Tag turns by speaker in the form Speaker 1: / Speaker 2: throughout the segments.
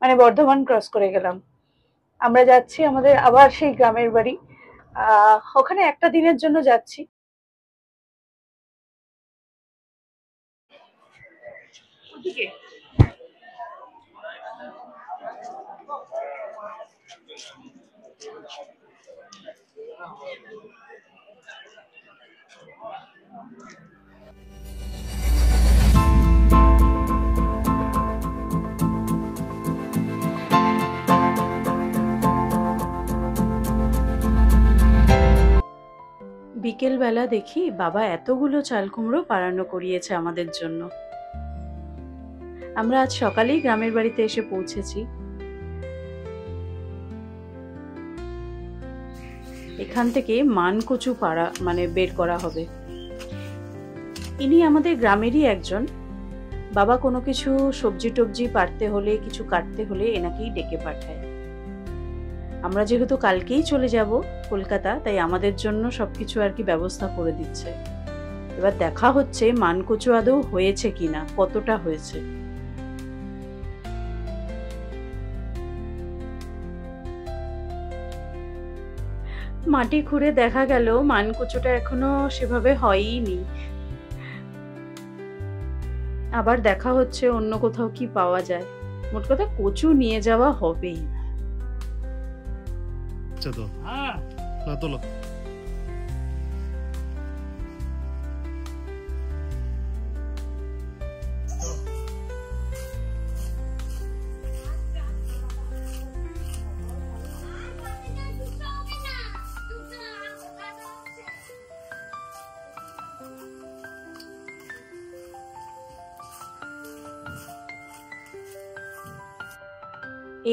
Speaker 1: মানে বর্ধমান ক্রস করে গেলাম। আমরা যাচ্ছি আমাদের আবার সেই গ্রামের বাড়ি। ওখানে একটা দিনের জন্য যাচ্ছি। বিকেল বেলা দেখি বাবা এতগুলো চাল কুমড়ো পাড়ানো করিয়েছে আমাদের জন্য। আমরা আজ সকালেই গ্রামের বাড়িতে এসে পৌঁছেছি। এখান থেকে মানকচু পাড়া মানে বের করা হবে। ইনি আমাদের গ্রামেরই একজন। বাবা কোনো কিছু সবজি টবজি পাড়তে হলে, কিছু কাটতে হলে এনাকেই ডেকে পাঠায়। আমরা যেহেতু কালকেই চলে যাব কলকাতা, তাই আমাদের জন্য সবকিছু আর কি ব্যবস্থা করে দিচ্ছে। এবার দেখা হচ্ছে মানকচু আদৌ হয়েছে কিনা, কতটা হয়েছে। মাটি খুঁড়ে দেখা গেল মানকচুটা এখনো সেভাবে হয়ইনি। আবার দেখা হচ্ছে অন্য কোথাও কি পাওয়া যায়। মোট কথা কচু নিয়ে যাওয়া হবেই।
Speaker 2: আচ্ছা তো না তোলো।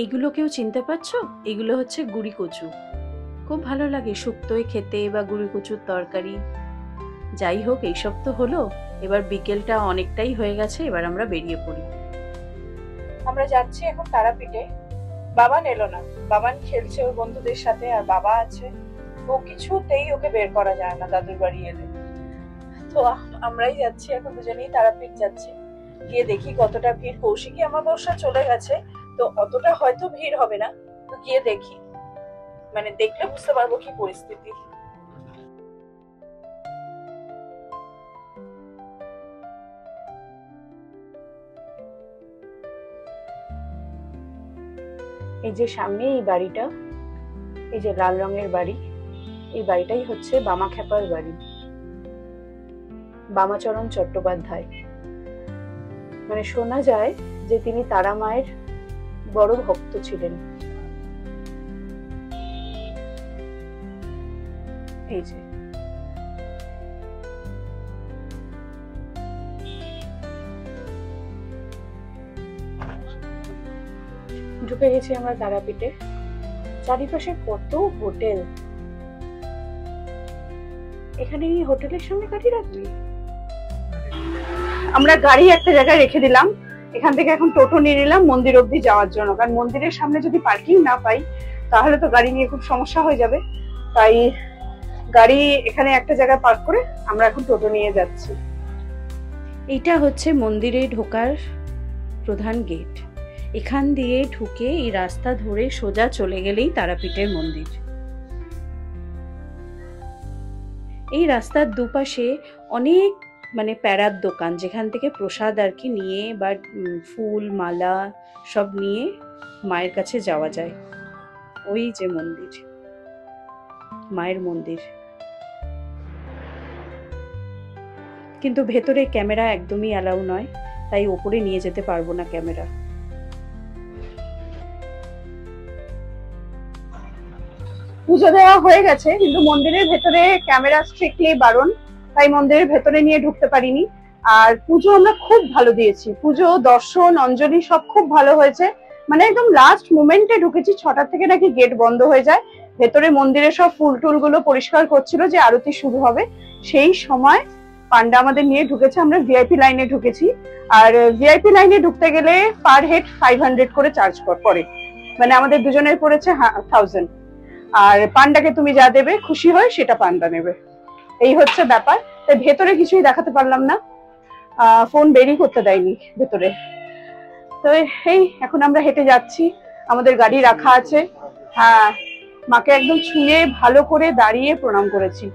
Speaker 1: এইগুলো কেউ চিনতে পারছো? এগুলো হচ্ছে গুড়ি কচু। খুব ভালো লাগে শুক্তোয় খেতে বা গুড়ি কচুর তরকারি। যাই হোক, এইসব তো হলো। এবার বিকেলটা অনেকটাই হয়ে গেছে, এবার আমরা বেরিয়ে পড়ি। আমরা যাচ্ছি এখন তারাপীঠে। বাবা এলো না, বাবান খেলছে ওর বন্ধুদের সাথে, আর বাবা আছে। ও কিছুতেই ওকে বের করা যায় না দাদুর বাড়ি এলে। তো আমরাই যাচ্ছি এখন, দুজনেই তারাপীঠ যাচ্ছি। গিয়ে দেখি কতটা ভিড়। কৌশিকী অমাবস্যা চলে গেছে, তো অতটা হয়তো ভিড় হবে না। তো গিয়ে দেখি, মানে দেখলে বুঝতে পারবো কি পরিস্থিতি। এই যে সামনে এই বাড়িটা, এই যে লাল রঙের বাড়ি, এই বাড়িটাই হচ্ছে বামাখ্যাপার বাড়ি, বামাচরণ চট্টোপাধ্যায়। মানে শোনা যায় যে তিনি তারা মায়ের বড় ভক্ত ছিলেন। এই যে ঢুকে গেছি আমরা তারাপীঠে। চারিপাশে কত হোটেল। এখানে এই হোটেলের সামনে গাড়ি রাখবি? আমরা গাড়ি একটা জায়গায় রেখে দিলাম। এখান থেকে এখন টোটো নিয়ে নিলাম মন্দির অবধি যাওয়ার জন্য, কারণ মন্দিরের সামনে যদি পার্কিং না পাই তাহলে তো গাড়ি নিয়ে খুব সমস্যা হয়ে যাবে। তাই গাড়ি এখানে একটা জায়গায় পার্ক করে আমরা এখন টোটো নিয়ে যাচ্ছি। এইটা হচ্ছে মন্দিরে ঢোকার প্রধান গেট। এখান দিয়ে ঢুকে এই রাস্তা ধরে সোজা চলে গেলেই তারাপীঠের মন্দির। এই রাস্তার দুপাশে অনেক মানে প্যারার দোকান, যেখান থেকে প্রসাদ আর কি নিয়ে বা ফুল মালা সব নিয়ে মায়ের কাছে যাওয়া যায়। ওই যে মন্দির, মায়ের মন্দির। কিন্তু ভেতরে ক্যামেরা একদমই অ্যালাউ নয়, তাই ওপরে নিয়ে যেতে পারবো না ক্যামেরা। পুজো দেওয়া হয়ে গেছে, কিন্তু মন্দিরের ভেতরে ক্যামেরা স্ট্রিক্টলি বারণ, তাই মন্দিরের ভেতরে নিয়ে ঢুকতে পারিনি। আর পুজো আমরা খুব ভালো দিয়েছি। পুজো, দর্শন, অঞ্জলি সব খুব ভালো হয়েছে। মানে একদম লাস্ট মোমেন্টে ঢুকেছি, 6টার থেকে নাকি গেট বন্ধ হয়ে যায়। ভেতরে মন্দিরে সব ফুল টুল গুলো পরিষ্কার করছিল যে আরতি শুরু হবে, সেই সময় পান্ডা আমাদের নিয়ে ঢুকেছে। আমরা ভিআইপি লাইনে ঢুকেছি, আর ভিআইপি লাইনে ঢুকতে গেলে পার হেড 500 করে চার্জ পড়ে। মানে আমাদের দুজনের পড়েছে 1000। আর পান্ডাকে তুমি যা দেবে খুশি হয় সেটা পান্ডা নেবে, এই হচ্ছে ব্যাপার। তাই ভেতরে কিছুই দেখাতে পারলাম না, ফোন বেরই করতে দেয়নি ভেতরে।
Speaker 3: তো এই এখন আমরা হেঁটে যাচ্ছি, আমাদের গাড়ি রাখা আছে। হ্যাঁ, মাকে একদম ছুঁয়ে ভালো করে দাঁড়িয়ে প্রণাম করেছি।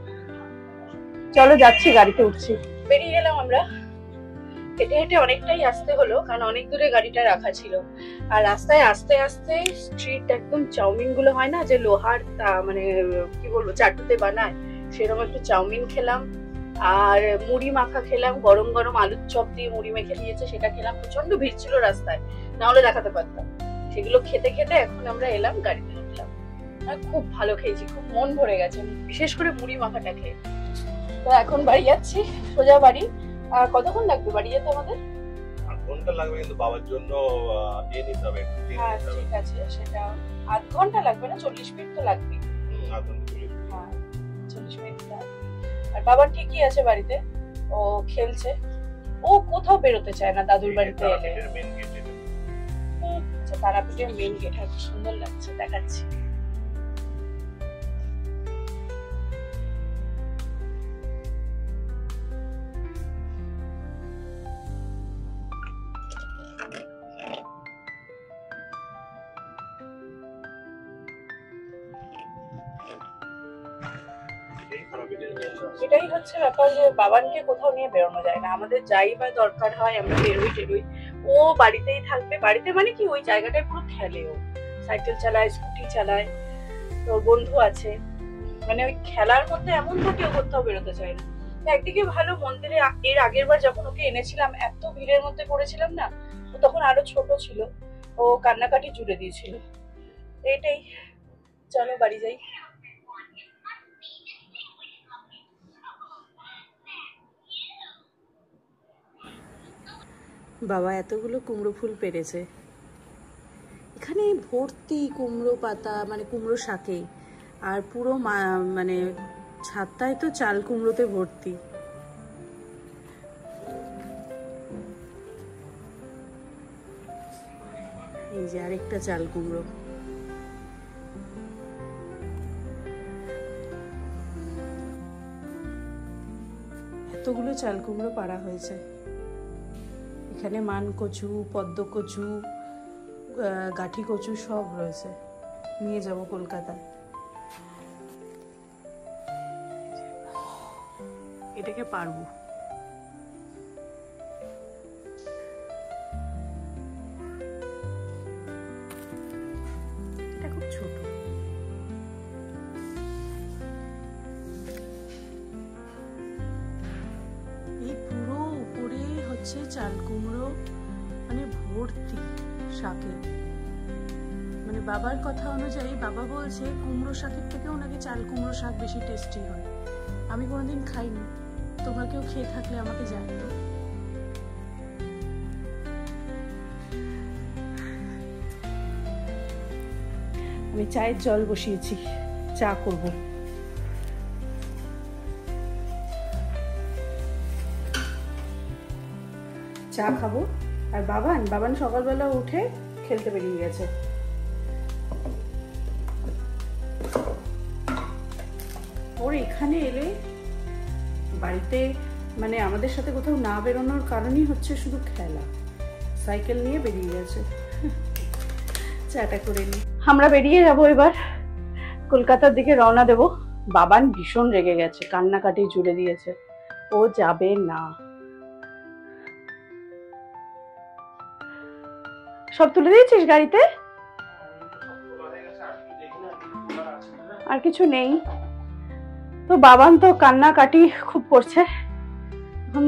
Speaker 3: চলো যাচ্ছি, গাড়িতে উঠছি। বেরিয়ে গেলাম আমরা। হেঁটে হেঁটে অনেকটাই আসতে হলো, কারণ অনেক দূরে গাড়িটা রাখা ছিল। আর রাস্তায় আস্তে আস্তে স্ট্রিট একদম চাউমিন গুলো হয় না, যে লোহার মানে কি বলবো চাটুতে বানায়, সেরকম একটু চাউমিন খেলাম। আর মুড়ি মাখা খেলাম, গরম গরম আলুর চপ দিয়ে মুড়ি মেখে দিয়েছে, সেটা খেলাম। প্রচন্ড ভিড় ছিল রাস্তায়, না হলে দেখাতে পারতাম। সেগুলো খেতে খেতে এখন আমরা এলাম, গাড়িতে উঠলাম। আর খুব ভালো খেয়েছি, খুব মন ভরে গেছে, বিশেষ করে মুড়ি মাখাটা খেয়ে। তো এখন বাড়ি যাচ্ছি, সোজা বাড়ি। কতক্ষণ লাগবে বাড়ি যেতে আমাদের?
Speaker 4: 8 ঘন্টা লাগবে, কিন্তু বাবার জন্য নিতে হবে।
Speaker 3: হ্যাঁ ঠিক আছে, সেটা 8 ঘন্টা লাগবে না, 40 মিনিট তো লাগবে।
Speaker 4: 8 ঘন্টা
Speaker 3: হ্যাঁ 40 মিনিট লাগবে। আর বাবা ঠিকই আছে বাড়িতে, ও খেলছে। ও কোথাও বেরোতে চায় না দাদুর বাড়িতে এলে।
Speaker 4: মেন গেট এটা।
Speaker 3: আচ্ছা, তারাপীঠের মেন গেট, খুব সুন্দর লাগছে, দেখাচ্ছি। এটাই হচ্ছে ব্যাপার, যে বাবানকে কোথাও নিয়ে বেরোনো যায় না। আমাদের যাই বা দরকার হয় আমরা বেরোই টেরোই, ও বাড়িতেই থাকবে। বাড়িতে মানে কি, ওই জায়গাটায় পুরো খেলে, ও সাইকেল চালায়, স্কুটি চালায়, তোর বন্ধু আছে, মানে ওই খেলার মধ্যে এমন থাকে, ও কোথাও বেরোতে চায় না। একদিকে ভালো, মন্দিরে এর আগের বার যখন ওকে এনেছিলাম, এত ভিড়ের মধ্যে পড়েছিলাম না, ও তখন আরো ছোট ছিল, ও কান্নাকাটি জুড়ে দিয়েছিল। এইটাই, চলো বাড়ি যাই।
Speaker 1: বাবা এতগুলো কুমড়ো ফুল পেরেছে, এখানে ভর্তি কুমড়ো পাতা, মানে কুমড়ো শাকে। আর পুরো মানে ছাদটায় তো চাল কুমড়োতে ভর্তি। এই যে আরেকটা চাল কুমড়ো। এতগুলো চাল কুমড়ো পাড়া হয়েছে। এখানে মান কচু, পদ্ম কচু, গাঠি কচু সব রয়েছে, নিয়ে যাব কলকাতায়। এটাকে পারবো। এটা খুব ছোট। এই পুরো উপরে হচ্ছে চাল কুমড়ো, মানে ভর্তি শাকে। মানে বাবার কথা অনুযায়ী বাবা বলছে কুমড়ো শাকের থেকেও নাকি চাল কুমড়ো শাক বেশি টেস্টি হয়। আমি কোনোদিন খাইনি, তোমরা কেউ খেয়ে থাকলে আমাকে জানিও। আমি চায়ের জল বসিয়েছি, চা করব। চা খাবো। আর বাবান সকালবেলা উঠে খেলতে বেরিয়ে গেছে। ওর এখানে এলে, বাড়িতে মানে আমাদের সাথে কোথাও না বেরোনোর কারণই হচ্ছে শুধু খেলা। সাইকেল নিয়ে বেরিয়ে গেছে। চাটা করে নি।
Speaker 3: আমরা বেরিয়ে যাব এবার, কলকাতার দিকে রওনা দেব। বাবান ভীষণ রেগে গেছে, কান্নাকাটি জুড়ে দিয়েছে, ও যাবে না। সব তুলে দিয়েছিস গাড়িতে? আর কিছু নেই তো? বাবান তো কান্নাকাটি খুব করছে, এখন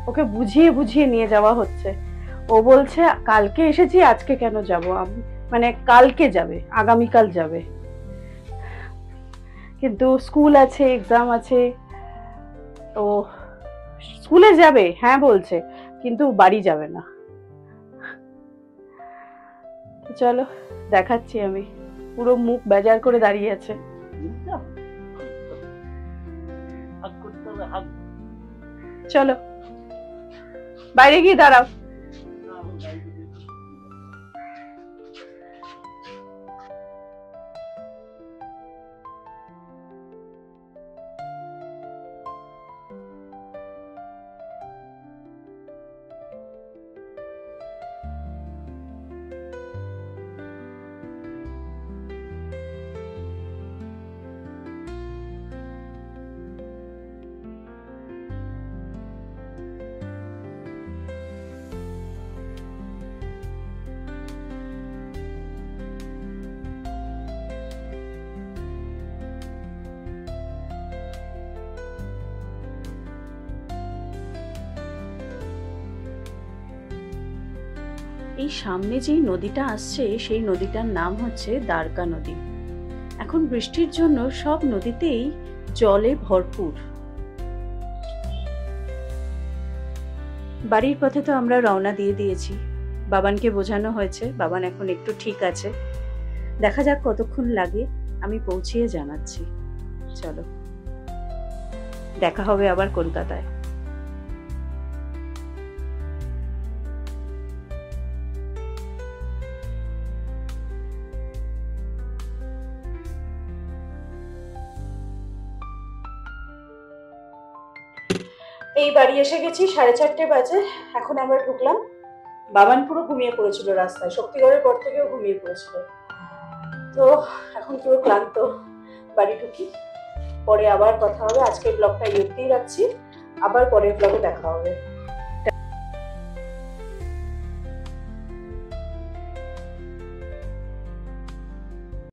Speaker 3: ওকে বুঝিয়ে বুঝিয়ে নিয়ে যাওয়া হচ্ছে। ও বলছে কালকে এসেছি, আজকে কেন যাব আমি, মানে কালকে যাবে, আগামীকাল যাবে। কিন্তু স্কুল আছে, এক্সাম আছে, তো স্কুলে যাবে হ্যাঁ বলছে, কিন্তু বাড়ি যাবে না। চলো দেখাচ্ছি, আমি পুরো মুখ বেজার করে দাঁড়িয়ে আছে। চলো বাইরে গিয়ে দাঁড়াও।
Speaker 1: এই সামনে যেই নদীটা আসছে সেই নদীটার নাম হচ্ছে দ্বারকা নদী। এখন বৃষ্টির জন্য সব নদীতেই জলে ভরপুর। বাড়ির পথে তো আমরা রওনা দিয়ে দিয়েছি। বাবানকে বোঝানো হয়েছে, বাবান এখন একটু ঠিক আছে। দেখা যাক কতক্ষণ লাগে, আমি পৌঁছিয়ে জানাচ্ছি। চলো, দেখা হবে আবার কলকাতায়। এই বাড়ি এসে গেছি, 4:30 বাজে। এখন আমরা ঢুকলাম। বাবান পুরো ঘুমিয়ে পড়েছিল রাস্তায়, শক্তিগড়ের পর থেকেও ঘুমিয়ে পড়েছিল। তো এখন পুরো ক্লান্ত। বাড়ি ঢুকি, পরে আবার কথা হবে। আজকের ব্লগটা এই অবধিই রাখছি, আবার পরের ব্লগে দেখা হবে।